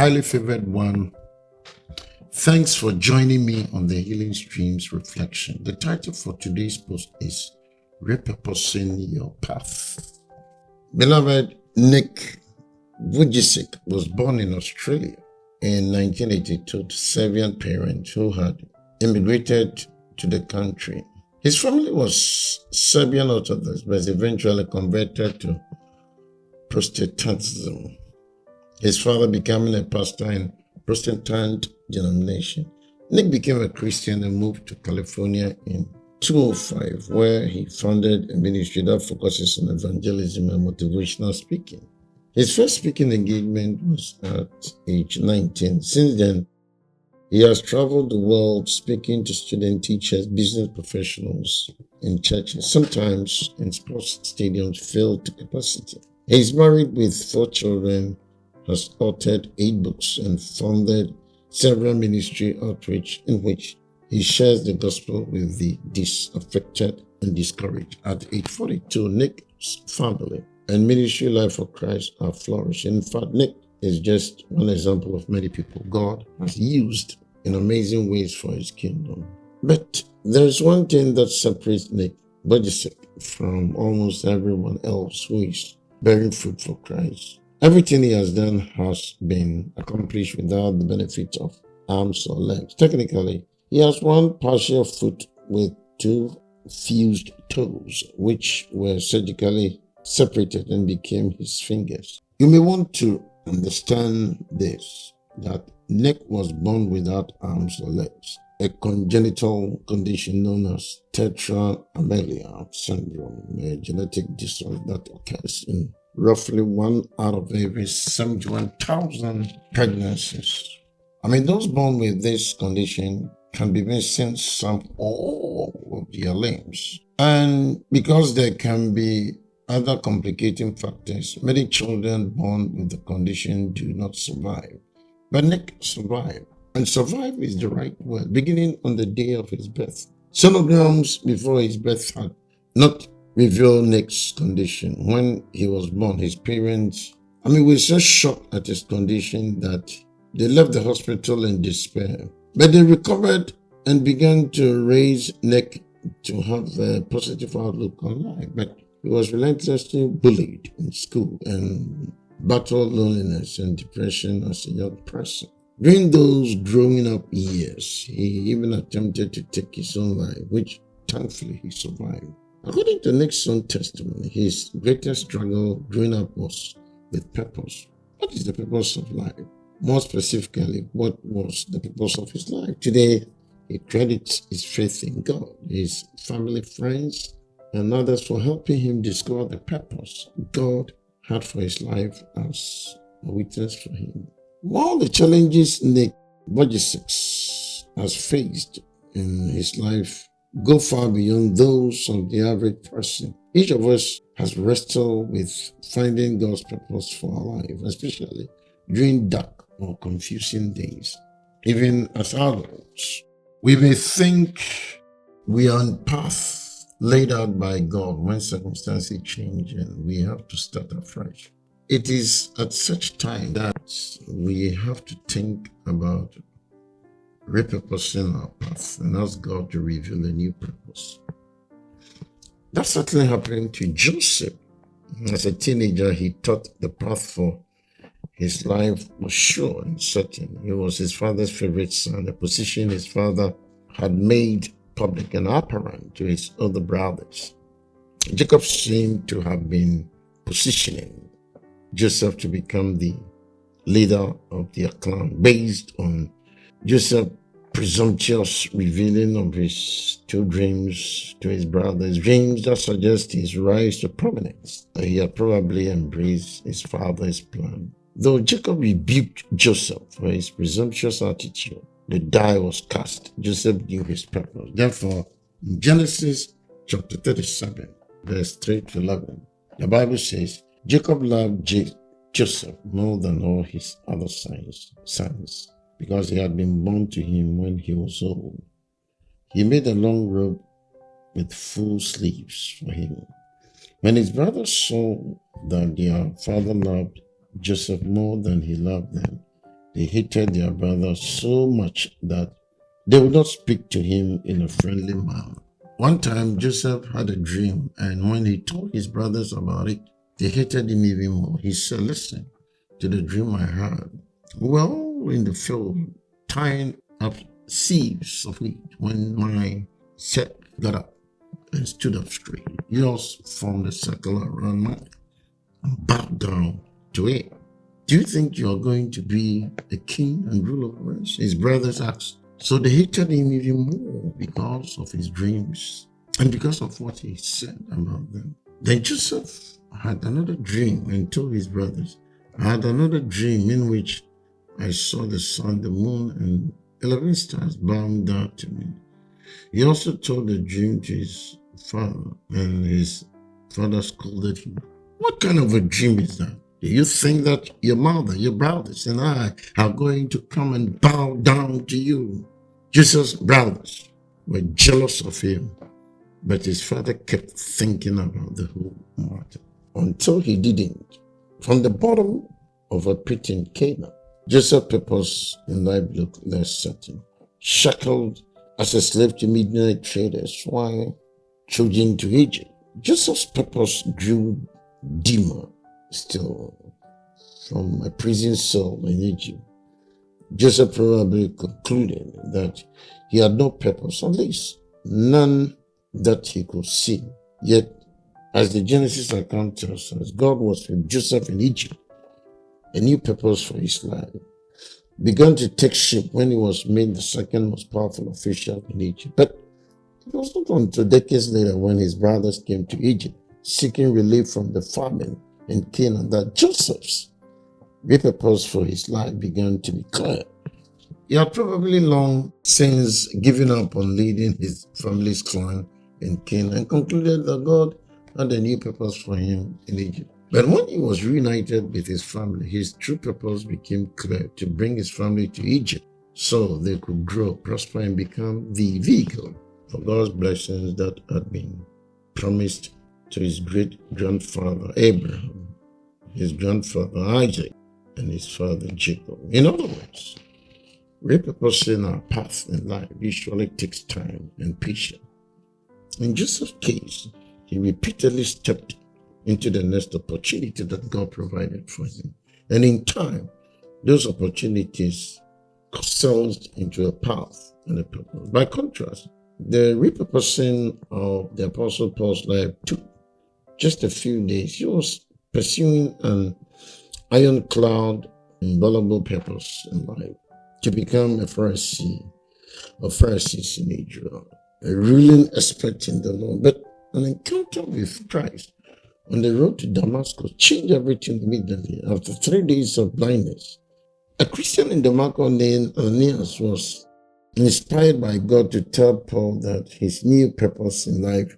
highly favored one, thanks for joining me on the Healing Streams Reflection. The title for today's post is Repurposing Your Path. Beloved, Nick Vujicic was born in Australia in 1982 to Serbian parents who had immigrated to the country. His family was Serbian Orthodox, but eventually converted to Protestantism. His father becoming a pastor in Protestant denomination. Nick became a Christian and moved to California in 2005, where he founded a ministry that focuses on evangelism and motivational speaking. His first speaking engagement was at age 19. Since then, he has traveled the world speaking to student teachers, business professionals in churches, sometimes in sports stadiums filled to capacity. He is married with 4 children, has authored 8 books, and founded several ministry outreach in which he shares the gospel with the disaffected and discouraged. At age 42, Nick's family and ministry life for Christ are flourishing. In fact, Nick is just one example of many people God has used in amazing ways for his kingdom. But there is one thing that separates Nick Vujicic from almost everyone else who is bearing fruit for Christ. Everything he has done has been accomplished without the benefit of arms or legs. Technically, he has one partial foot with 2 fused toes, which were surgically separated and became his fingers. You may want to understand this, that Nick was born without arms or legs, a congenital condition known as tetraamelia syndrome, a genetic disorder that occurs in roughly 1 out of every 71,000 pregnancies. Those born with this condition can be missing some or all of their limbs. And because there can be other complicating factors, many children born with the condition do not survive. But Nick survived. And survive is the right word, beginning on the day of his birth. Sonograms before his birth had not revealed Nick's condition. When he was born, his parents, were so shocked at his condition that they left the hospital in despair. But they recovered and began to raise Nick to have a positive outlook on life. But he was relentlessly bullied in school and battled loneliness and depression as a young person. During those growing up years, he even attempted to take his own life, which thankfully he survived. According to Nick's own testimony, his greatest struggle growing up was with purpose. What is the purpose of life? More specifically, what was the purpose of his life? Today, he credits his faith in God, his family, friends, and others for helping him discover the purpose God had for his life as a witness for him. While the challenges Nick Vujicic has faced in his life go far beyond those of the average person, each of us has wrestled with finding God's purpose for our life, especially during dark or confusing days. Even as adults, we may think we are on path laid out by God when circumstances change and we have to start afresh. It is at such time that we have to think about repurposing our path and ask God to reveal a new purpose. That certainly happened to Joseph. As a teenager, he thought the path for his life was sure and certain. He was his father's favorite son, a position his father had made public and apparent to his other brothers. Jacob seemed to have been positioning Joseph to become the leader of their clan based on Joseph's presumptuous revealing of his 2 dreams to his brothers, dreams that suggest his rise to prominence. He had probably embraced his father's plan. Though Jacob rebuked Joseph for his presumptuous attitude, the die was cast. Joseph knew his purpose. Therefore, in Genesis chapter 37, verse 3 to 11, the Bible says, Jacob loved Joseph more than all his other sons, because he had been born to him when he was old. He made a long robe with full sleeves for him. When his brothers saw that their father loved Joseph more than he loved them, They hated their brother so much that they would not speak to him in a friendly manner. One time, Joseph had a dream, and when he told his brothers about it, they hated him even more. He said, "Listen to the dream I had. We were all in the field tying up sheaves of wheat when my set got up and stood up straight. Yours formed a circle around mine and bowed down to it. Do you think you are going to be a king and rule over us?" His brothers asked. So they hated him even more because of his dreams and because of what he said about them. Then Joseph had another dream and told his brothers, "I had another dream in which I saw the sun, the moon, and 11 stars bowing down to me." He also told the dream to his father, and his father scolded him. "What kind of a dream is that? Do you think that your mother, your brothers, and I are going to come and bow down to you?" Jesus' brothers were jealous of him, but his father kept thinking about the whole matter until he didn't. From the bottom of a pit in Canaan, Joseph's purpose in life looked less certain. Shackled as a slave to midnight traders while trudging to Egypt, Joseph's purpose grew dimmer still. From a prison cell in Egypt, Joseph probably concluded that he had no purpose, at least none that he could see. Yet, as the Genesis account tells us, God was with Joseph in Egypt. A new purpose for his life began to take shape when he was made the second most powerful official in Egypt. But it was not until decades later, when his brothers came to Egypt seeking relief from the famine in Canaan, that Joseph's purpose for his life began to be clear. He had probably long since given up on leading his family's clan in Canaan and concluded that God had a new purpose for him in Egypt. But when he was reunited with his family, his true purpose became clear: to bring his family to Egypt so they could grow, prosper, and become the vehicle for God's blessings that had been promised to his great-grandfather Abraham, his grandfather Isaac, and his father Jacob. In other words, repurposing our path in life usually takes time and patience. In Joseph's case, he repeatedly stepped into the next opportunity that God provided for him. And in time, those opportunities settled into a path and a purpose. By contrast, the repurposing of the Apostle Paul's life took just a few days. He was pursuing an ironclad, infallible purpose in life: to become a Pharisee of Pharisees in Israel, a ruling expert in the law. But an encounter with Christ on the road to Damascus changed everything immediately. After 3 days of blindness, a Christian in Damascus named Ananias was inspired by God to tell Paul that his new purpose in life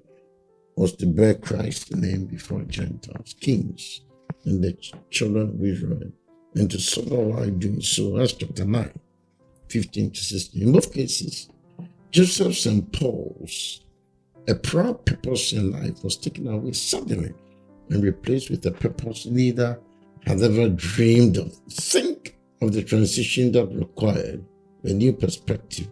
was to bear Christ's name before Gentiles, kings, and the children of Israel, and to suffer while doing so. Acts chapter 9, 15 to 16. In both cases, Joseph's and Paul's, a proud purpose in life was taken away suddenly and replaced with a purpose neither had ever dreamed of. Think of the transition that required a new perspective,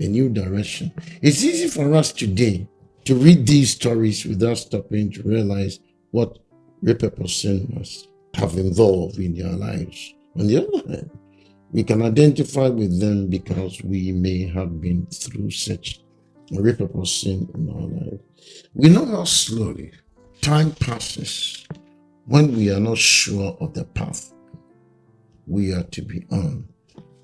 a new direction. It's easy for us today to read these stories without stopping to realize what repurposing must have involved in their lives. On the other hand, we can identify with them because we may have been through such repurposing in our life. We know how slowly time passes when we are not sure of the path we are to be on.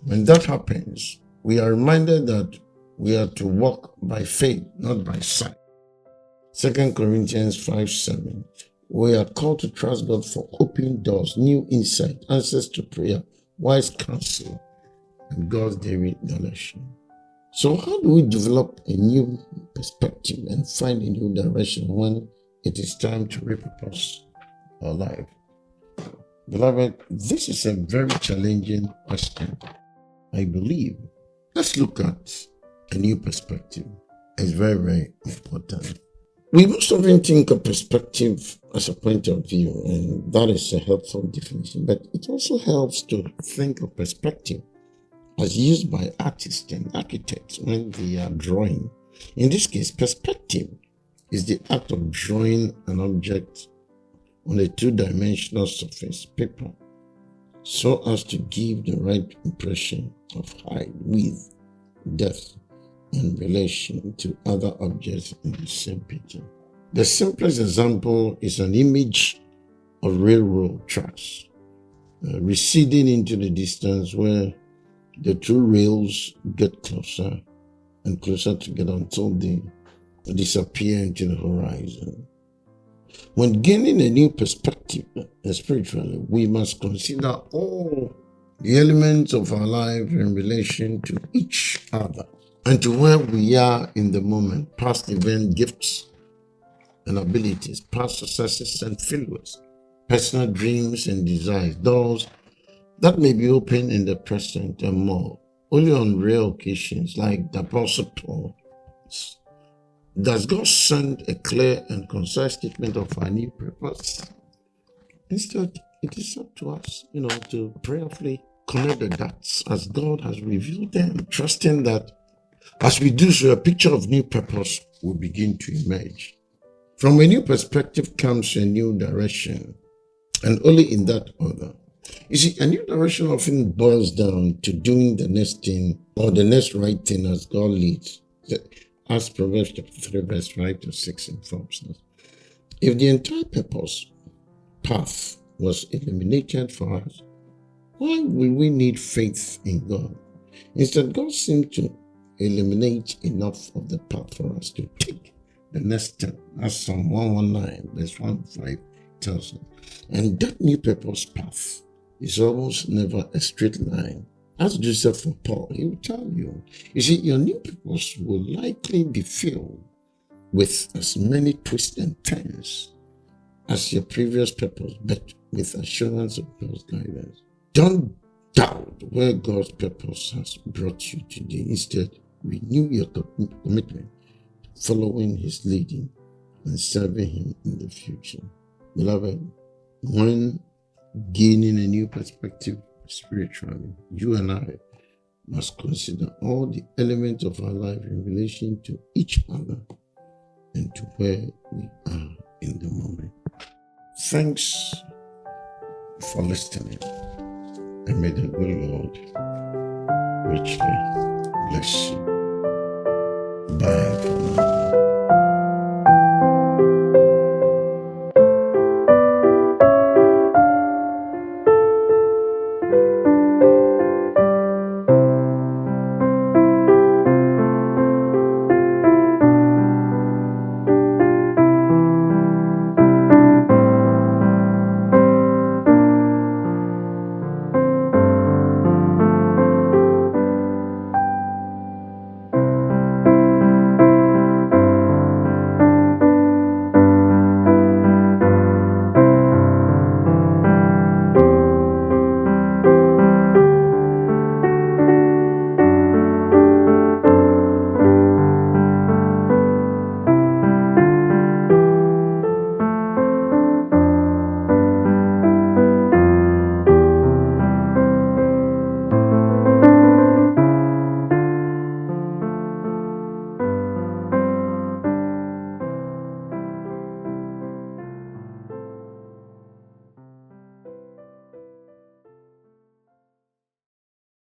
When that happens, we are reminded that we are to walk by faith, not by sight. 2 Corinthians 5:7. We are called to trust God for open doors, new insight, answers to prayer, wise counsel, and God's daily direction. So how do we develop a new perspective and find a new direction when it is time to repurpose our life? Beloved, this is a very challenging question, I believe. Let's look at a new perspective. It's very, very important. We most often think of perspective as a point of view, and that is a helpful definition, but it also helps to think of perspective as used by artists and architects when they are drawing. In this case, perspective is the act of drawing an object on a two-dimensional surface paper so as to give the right impression of height, width, depth, and relation to other objects in the same picture. The simplest example is an image of railroad tracks receding into the distance where the two rails get closer and closer together until they disappear into the horizon. When gaining a new perspective spiritually, we must consider all the elements of our life in relation to each other and to where we are in the moment, past event, gifts and abilities, past successes and failures, personal dreams and desires, doors that may be open in the present and more. Only on rare occasions, like the Apostle Paul, does God send a clear and concise statement of our new purpose. Instead, it is up to us, to prayerfully connect the dots as God has revealed them, trusting that as we do so, a picture of new purpose will begin to emerge. From a new perspective comes a new direction, and only in that order. You see, a new direction often boils down to doing the next thing or the next right thing as God leads. As Proverbs chapter 3, verse 5 to 6 informs us. If the entire purpose path was eliminated for us, why will we need faith in God? Instead, God seemed to eliminate enough of the path for us to take the next step, as Psalm 119, verse 1-5 tells us. And that new purpose path is almost never a straight line. Ask Joseph for Paul, he will tell you. You see, your new purpose will likely be filled with as many twists and turns as your previous purpose, but with assurance of God's guidance. Don't doubt where God's purpose has brought you today. Instead, renew your commitment, following His leading and serving Him in the future. Beloved, when gaining a new perspective spiritually, you and I must consider all the elements of our life in relation to each other and to where we are in the moment. Thanks for listening, and may the good Lord richly bless you.